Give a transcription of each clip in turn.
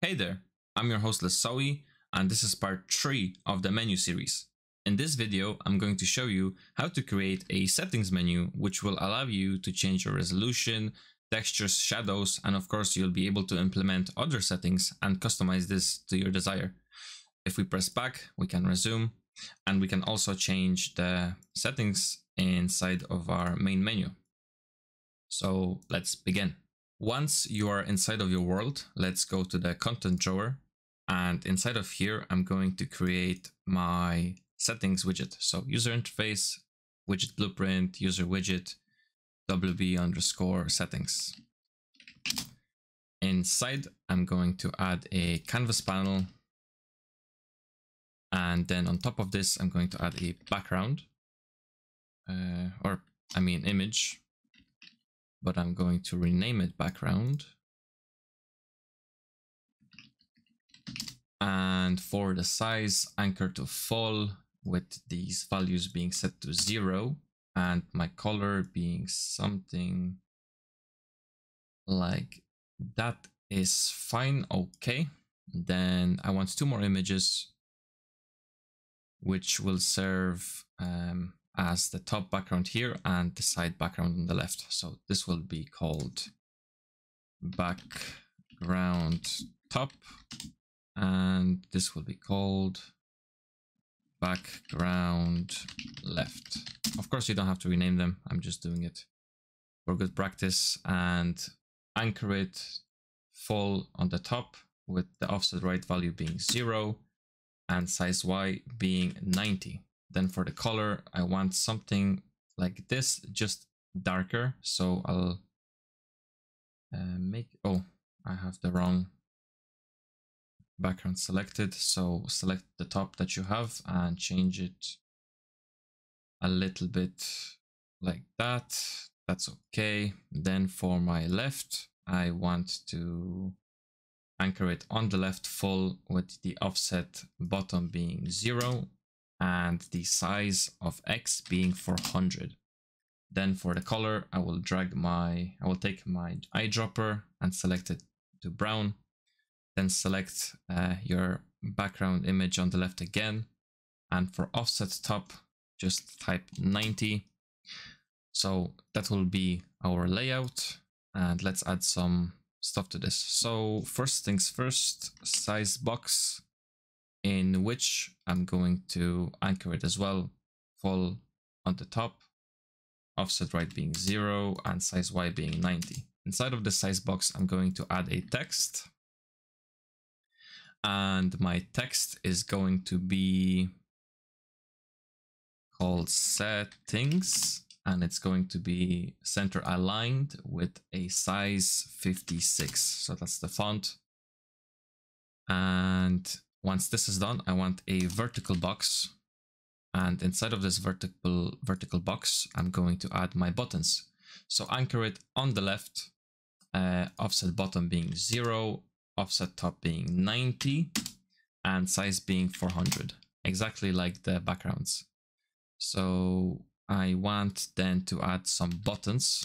Hey there, I'm your host Lasawi, and this is part 3 of the menu series. In this video, I'm going to show you how to create a settings menu which will allow you to change your resolution, textures, shadows, and of course you'll be able to implement other settings and customize this to your desire. If we press back, we can resume, and we can also change the settings inside of our main menu. So let's begin. Once you are inside of your world, let's go to the content drawer, and inside of here I'm going to create my settings widget. So user interface, widget blueprint, user widget, wb_settings. Inside I'm going to add a canvas panel, and then on top of this I'm going to add a background, image, but I'm going to rename it background. And for the size, anchor to full, with these values being set to 0 and my color being something like that is fine. Okay, then I want 2 more images which will serve as the top background here and the side background on the left. So this will be called background top, and this will be called background left. Of course you don't have to rename them, I'm just doing it for good practice. And anchor it full on the top with the offset right value being 0 and size Y being 90. Then for the color, I want something like this, just darker. So I'll I have the wrong background selected. So select the top that you have and change it a little bit like that. That's okay. Then for my left, I want to anchor it on the left full with the offset bottom being 0 and the size of X being 400. Then for the color, I will take my eyedropper and select it to brown. Then select your background image on the left again. And for offset top, just type 90. So that will be our layout. And let's add some stuff to this. So first things first, size box, in which I'm going to anchor it as well, full on the top, offset right being 0 and size Y being 90. Inside of the size box, I'm going to add a text, and my text is going to be called settings, and it's going to be center aligned with a size 56. So that's the font. And once this is done, I want a vertical box, and inside of this vertical box, I'm going to add my buttons. So anchor it on the left, offset bottom being 0, offset top being 90, and size being 400, exactly like the backgrounds. So I want then to add some buttons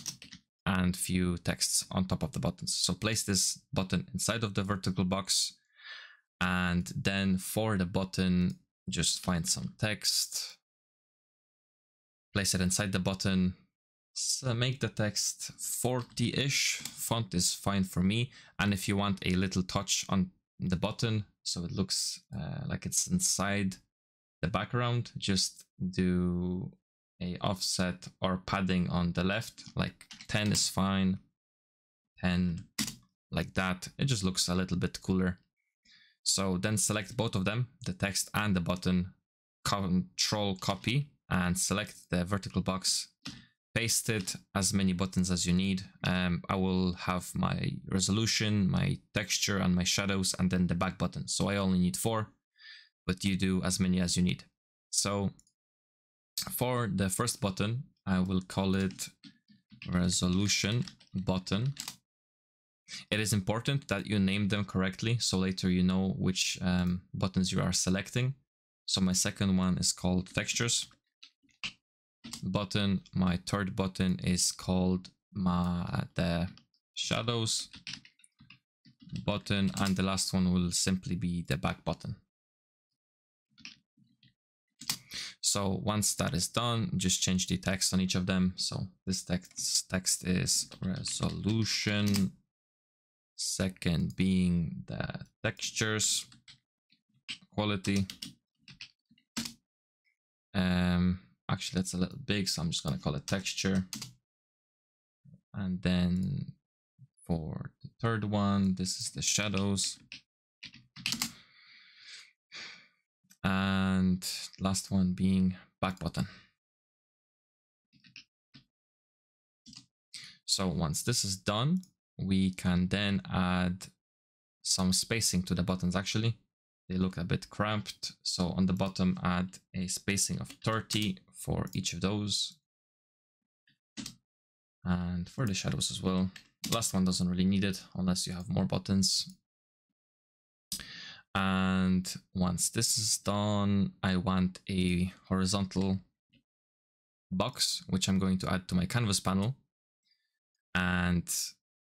and few texts on top of the buttons. So place this button inside of the vertical box, and then for the button, just find some text, place it inside the button. So make the text 40-ish, font is fine for me. And if you want a little touch on the button, so it looks like it's inside the background, just do a offset or padding on the left, like 10 is fine, 10 like that. It just looks a little bit cooler. So then select both of them, the text and the button, Control copy, and select the vertical box, paste it as many buttons as you need. I will have my resolution, my texture, and my shadows, and then the back button. So I only need 4, but you do as many as you need. So for the first button, I will call it resolution button. It is important that you name them correctly, so later you know which buttons you are selecting. So my second one is called textures button. My third button is called the shadows button, and the last one will simply be the back button. So once that is done, just change the text on each of them. So this text is resolution, second being the textures, quality. Actually that's a little big, so I'm just gonna call it texture. And then for the third one, this is the shadows. And last one being back button. So once this is done, we can then add some spacing to the buttons. Actually, they look a bit cramped. So on the bottom, add a spacing of 30 for each of those. And for the shadows as well. Last one doesn't really need it unless you have more buttons. And once this is done, I want a horizontal box, which I'm going to add to my canvas panel. And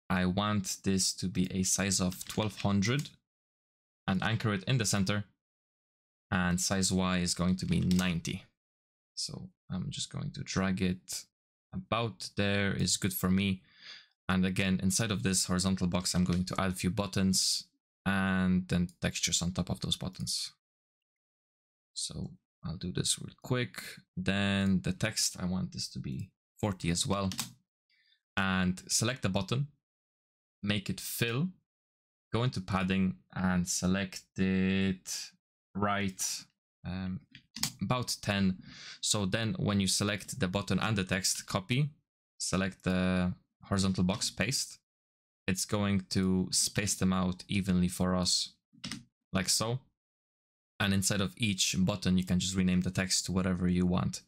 I want this to be a size of 1200 and anchor it in the center. And size Y is going to be 90. So I'm just going to drag it about there is good for me. And again, inside of this horizontal box, I'm going to add a few buttons and then textures on top of those buttons. So I'll do this real quick. Then the text, I want this to be 40 as well. And select the button, make it fill, go into padding and select it right about 10. So then when you select the button and the text, copy, select the horizontal box, paste, it's going to space them out evenly for us, like so. And inside of each button, you can just rename the text to whatever you want.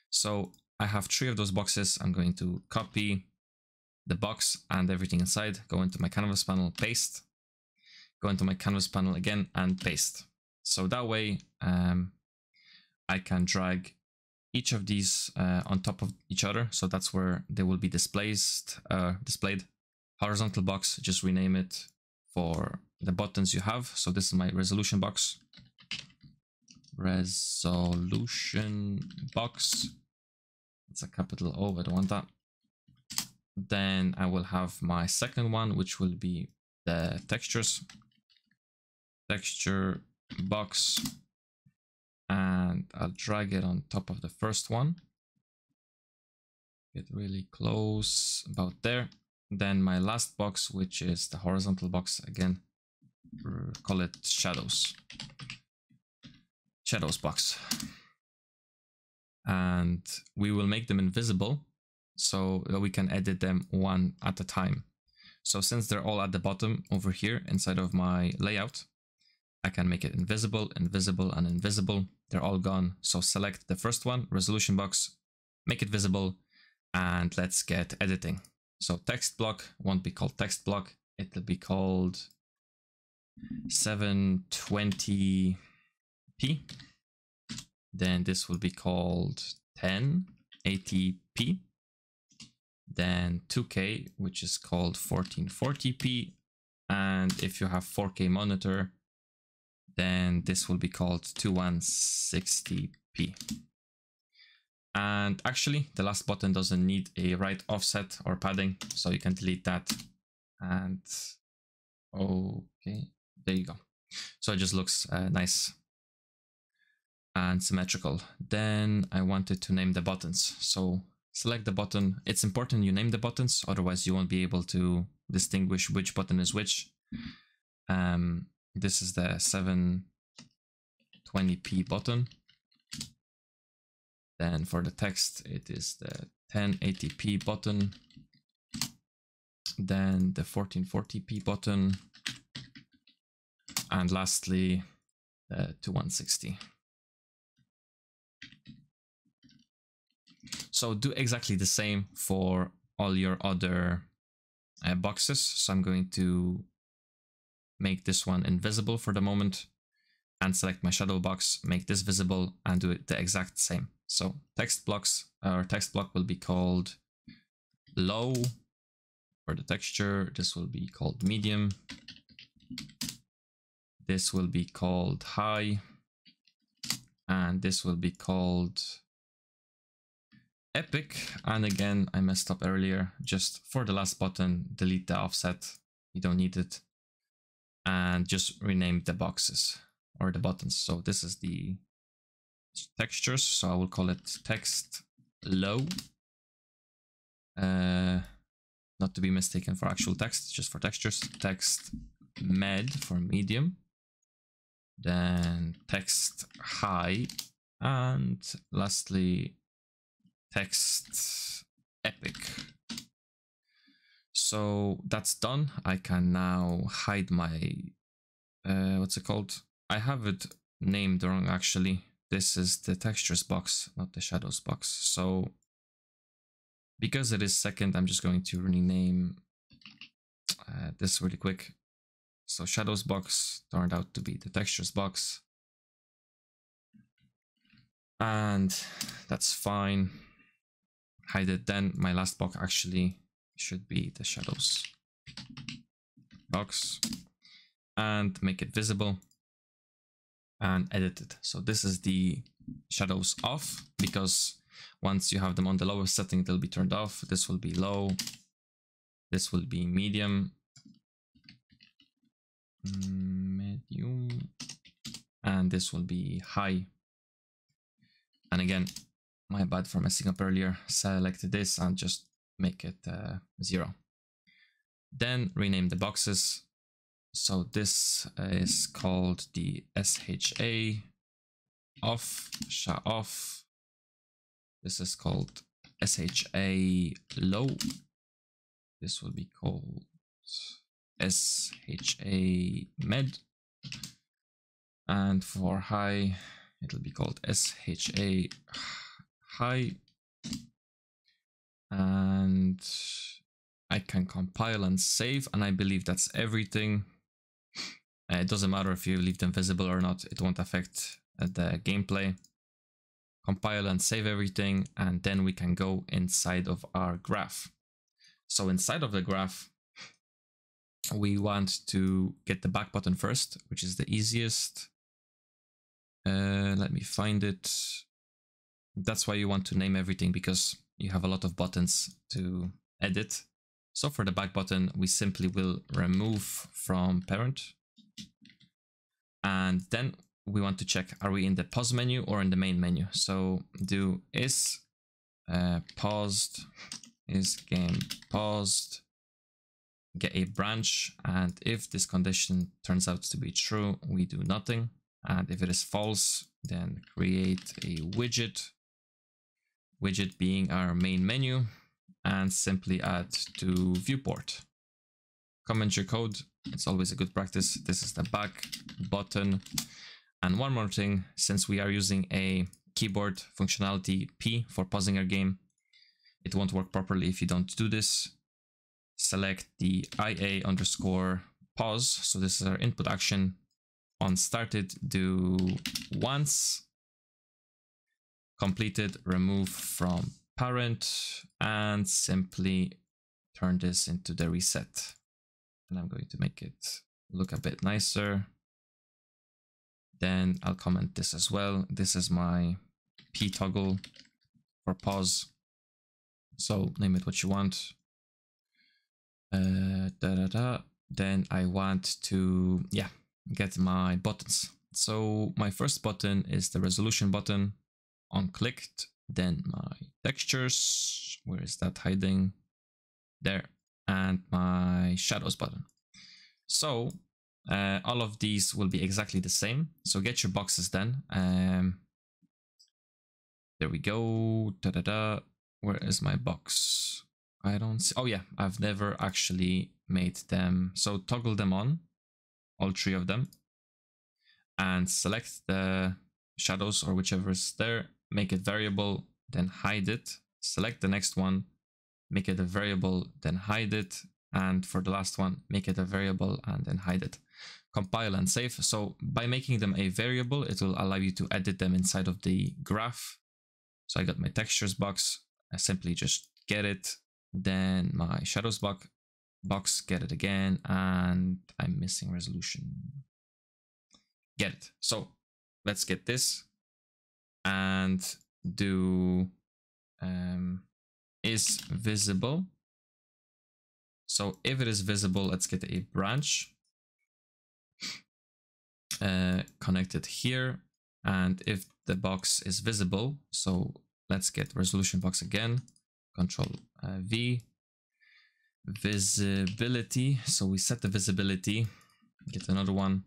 So I have 3 of those boxes. I'm going to copy the box and everything inside, go into my canvas panel, paste, go into my canvas panel again and paste. So that way I can drag each of these on top of each other. So that's where they will be displayed. Horizontal box, just rename it for the buttons you have. So this is my resolution box. Resolution box. It's a capital O, I don't want that. Then I will have my second one, which will be the textures. Texture box. And I'll drag it on top of the first one. Get really close, about there. Then my last box, which is the horizontal box, again, call it shadows. Shadows box. And we will make them invisible so that we can edit them one at a time. So since they're all at the bottom over here inside of my layout, I can make it invisible, invisible, and invisible. They're all gone. So select the first one, resolution box, make it visible, and let's get editing. So text block won't be called text block. It'll be called 720p. Then this will be called 1080p. Then 2K, which is called 1440p. And if you have 4K monitor, then this will be called 2160p. And actually, the last button doesn't need a right offset or padding, so you can delete that. And okay, there you go. So it just looks nice and symmetrical. Then I wanted to name the buttons. So select the button. It's important you name the buttons, otherwise you won't be able to distinguish which button is which. This is the 720p button. Then for the text, it is the 1080p button. Then the 1440p button. And lastly, the 2160. So do exactly the same for all your other boxes. So I'm going to make this one invisible for the moment and select my shadow box, make this visible and do it the exact same. So text blocks, our text block will be called low. For the texture, this will be called medium. This will be called high, and this will be called epic. And again, I messed up earlier. Just for the last button, delete the offset. You don't need it. And just rename the boxes or the buttons. So this is the textures. So I will call it text low. Not to be mistaken for actual text, just for textures. Text med for medium. Then text high. And lastly, text epic. So that's done. I can now hide my, what's it called? I have it named wrong actually. This is the textures box, not the shadows box. So because it is second, I'm just going to rename this really quick. So shadows box turned out to be the textures box. And that's fine. Hide it. Then my last box actually should be the shadows box. And make it visible. And edit it. So this is the shadows off, because once you have them on the lowest setting, they'll be turned off. This will be low. This will be medium. Medium. And this will be high. And again, my bad for messing up earlier. Select this and just make it 0. Then rename the boxes. So this is called the SHA off, SHA off. This is called SHA low. This will be called SHA med. And for high, it'll be called SHA high. And I can compile and save, and I believe that's everything. It doesn't matter if you leave them visible or not, it won't affect the gameplay. Compile and save everything, and then we can go inside of our graph. So inside of the graph, we want to get the back button first, which is the easiest. Let me find it. That's why you want to name everything, because you have a lot of buttons to edit. So for the back button, we simply will remove from parent. And then we want to check, are we in the pause menu or in the main menu? So do is paused, is game paused, get a branch. And if this condition turns out to be true, we do nothing. And if it is false, then create a widget. Widget being our main menu, and simply add to viewport. Comment your code. It's always a good practice. This is the back button. And one more thing, since we are using a keyboard functionality P for pausing our game, it won't work properly if you don't do this. Select the IA underscore pause. So this is our input action. On started, do once. Completed, remove from parent, and simply turn this into the reset. And I'm going to make it look a bit nicer. Then I'll comment this as well. This is my P toggle for pause. So name it what you want. Then I want to, get my buttons. So my first button is the resolution button. Unclicked. Then my textures, where is that hiding? There. And my shadows button. So all of these will be exactly the same. So get your boxes then. There we go. Where is my box? I don't see. Oh yeah, I've never actually made them. So toggle them on, all 3 of them, and select the shadows or whichever is there. Make it variable, then hide it. Select the next one, make it a variable, then hide it. And for the last one, make it a variable and then hide it. Compile and save. So by making them a variable, it will allow you to edit them inside of the graph. So I got my textures box. I simply just get it. Then my shadows box. box, get it again, and I'm missing resolution. Get it. So let's get this and do is visible. So if it is visible, let's get a branch connected here. And if the box is visible, so let's get resolution box again, Control V, visibility. So we set the visibility, get another one.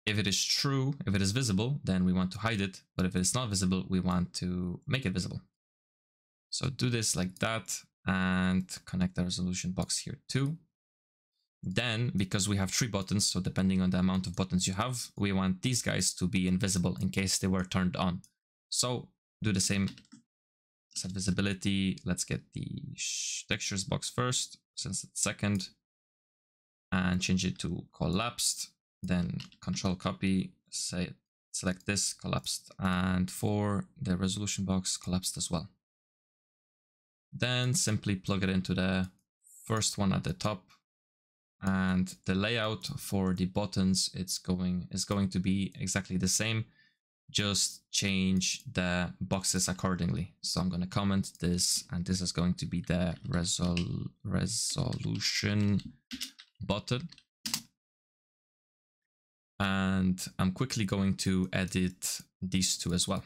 If it is true, if it is visible, then we want to hide it. But if it is not visible, we want to make it visible. So do this like that and connect the resolution box here too. Then, because we have 3 buttons, so depending on the amount of buttons you have, we want these guys to be invisible in case they were turned on. So do the same, set visibility. Let's get the textures box first, since it's second, and change it to collapsed. Then control copy, select this, collapsed, and for the resolution box, collapsed as well. Then simply plug it into the first one at the top, and the layout for the buttons is going to be exactly the same, just change the boxes accordingly. So I'm going to comment this, and this is going to be the resolution button. And I'm quickly going to edit these two as well.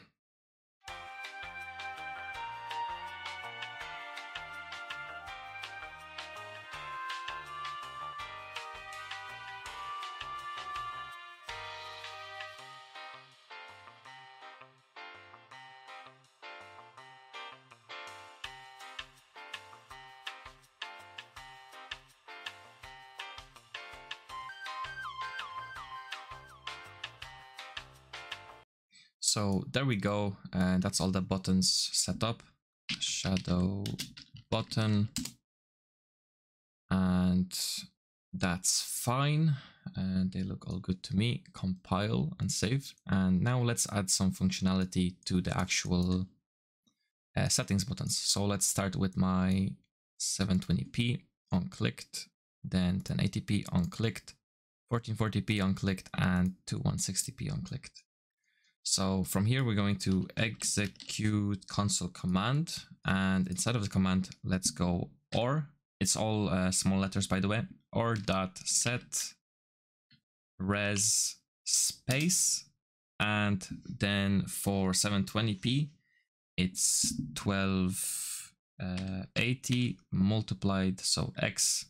So there we go, and that's all the buttons set up. Shadow button, and that's fine, and they look all good to me. Compile and save, and now let's add some functionality to the actual settings buttons. So let's start with my 720p unclicked, then 1080p unclicked, 1440p unclicked, and 2160p unclicked. So from here, we're going to execute console command, and inside of the command, let's go or, it's all small letters by the way, or dot set res space, and then for 720p, it's 1280 multiplied, so x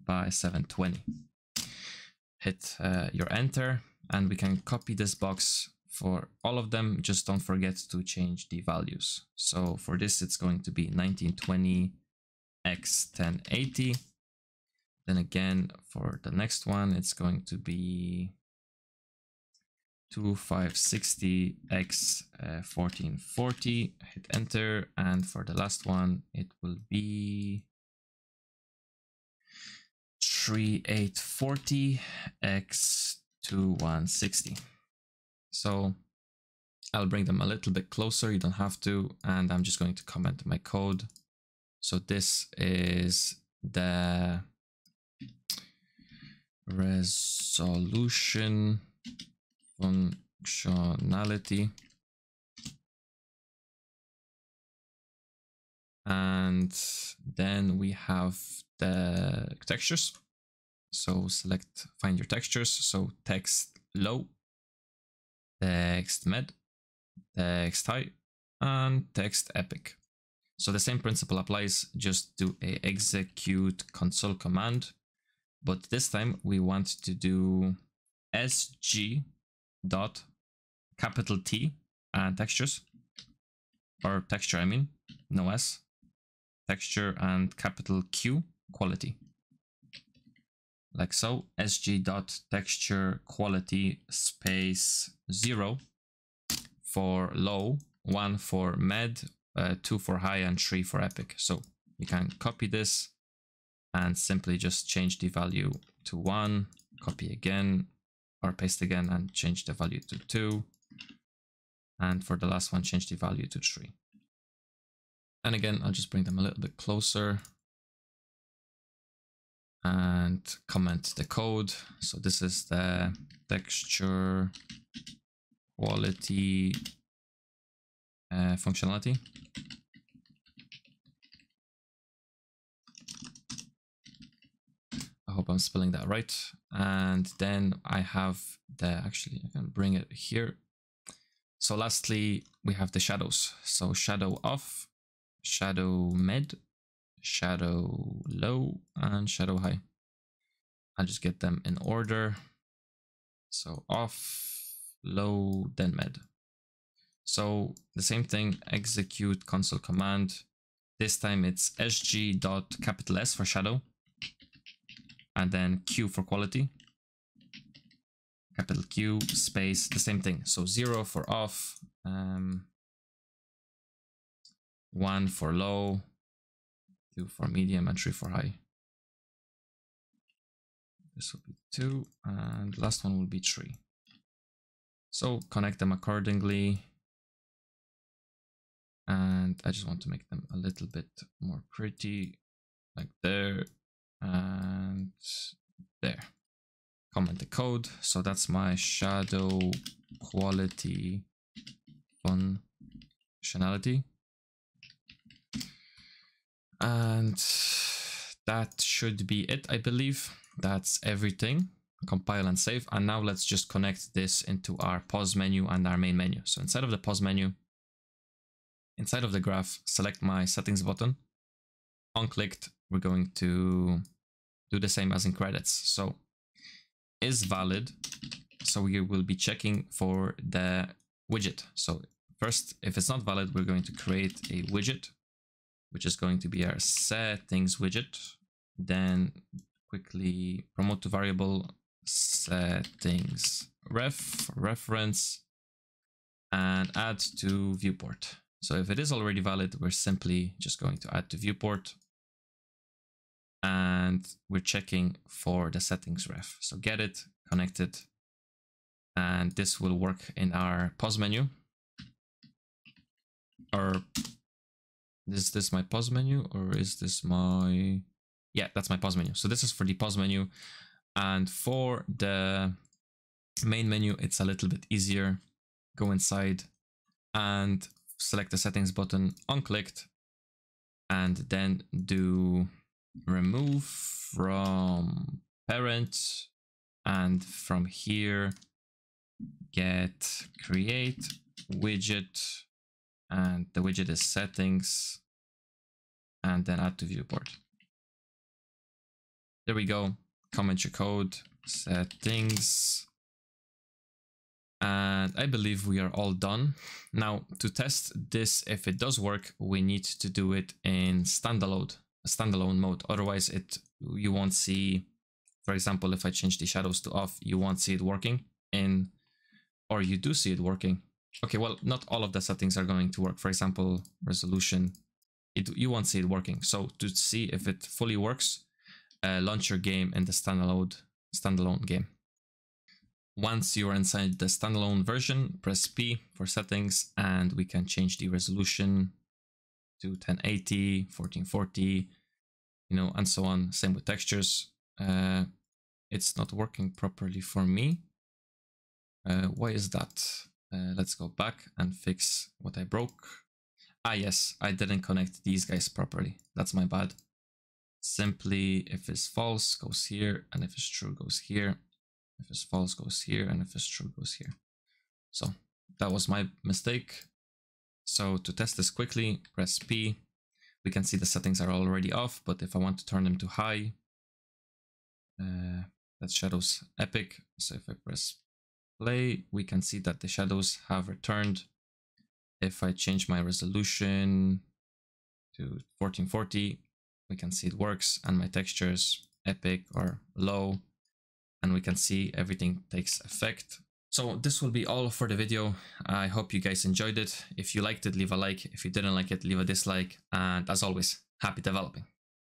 by 720. Hit your enter, and we can copy this box for all of them. Just don't forget to change the values. So for this, it's going to be 1920 x 1080. Then again, for the next one, it's going to be 2560 x 1440. Hit enter, and for the last one, it will be 3840 x 2160. So I'll bring them a little bit closer, you don't have to, and I'm just going to comment my code. So this is the resolution functionality. And then we have the textures. So select, find your textures. So text low, text med, text high, and text epic. So the same principle applies, just do a execute console command, but this time we want to do sg dot capital T and textures, or texture, I mean, no S, texture and capital Q quality. Like so, sg dot texture quality space 0 for low, 1 for med, 2 for high, and 3 for epic. So you can copy this and simply just change the value to 1, copy again, or paste again and change the value to 2. And for the last one, change the value to 3. And again, I'll just bring them a little bit closer. and comment the code. So this is the texture quality functionality. I hope I'm spelling that right. And then I have actually I can bring it here. So lastly, we have the shadows. So shadow off, shadow mid, shadow low, and shadow high. I'll just get them in order. So off, low, then mid. So the same thing, execute console command. This time it's sg.S for shadow, and then Q for quality. Capital Q space, the same thing. So 0 for off, 1 for low, 2 for medium, and 3 for high. This will be 2, and last one will be 3. So connect them accordingly. And I just want to make them a little bit more pretty, like there and there. Comment the code. So that's my shadow quality functionality. And that should be it, I believe. That's everything. Compile and save. And now let's just connect this into our pause menu and our main menu. So inside of the pause menu, inside of the graph, select my settings button. Unclicked, we're going to do the same as in credits. So is valid. So we will be checking for the widget. So first, if it's not valid, we're going to create a widget, which is going to be our settings widget. Then quickly promote to variable settings reference and add to viewport. So if it is already valid, we're simply just going to add to viewport, and we're checking for the settings ref. So get it, connect it, and this will work in our pause menu. Or is this my pause menu, or is this my... Yeah, that's my pause menu. So this is for the pause menu. And for the main menu, it's a little bit easier. Go inside and select the settings button, unclicked, and then do remove from parent, and from here get create widget, and the widget is settings, and then add to viewport. There we go. Comment your code, settings, and I believe we are all done. Now to test this, if it does work, we need to do it in standalone mode. Otherwise you won't see, for example, if I change the shadows to off, you won't see it working in, or you do see it working. Okay, well, not all of the settings are going to work. For example, resolution, you won't see it working. So to see if it fully works, launch your game in the standalone game. Once you're inside the standalone version, press P for settings, and we can change the resolution to 1080, 1440, you know, and so on. Same with textures. It's not working properly for me. Why is that? Let's go back and fix what I broke. Ah, yes, I didn't connect these guys properly. That's my bad. Simply, if it's false, goes here, and if it's true, goes here. If it's false, goes here, and if it's true, goes here. So that was my mistake. So to test this quickly, press P. We can see the settings are already off, but if I want to turn them to high, that shadows epic. So if I press play, we can see that the shadows have returned. If I change my resolution to 1440, we can see it works, and my textures epic or low, and we can see everything takes effect. So this will be all for the video. I hope you guys enjoyed it. If you liked it, leave a like. If you didn't like it, leave a dislike. And as always, happy developing.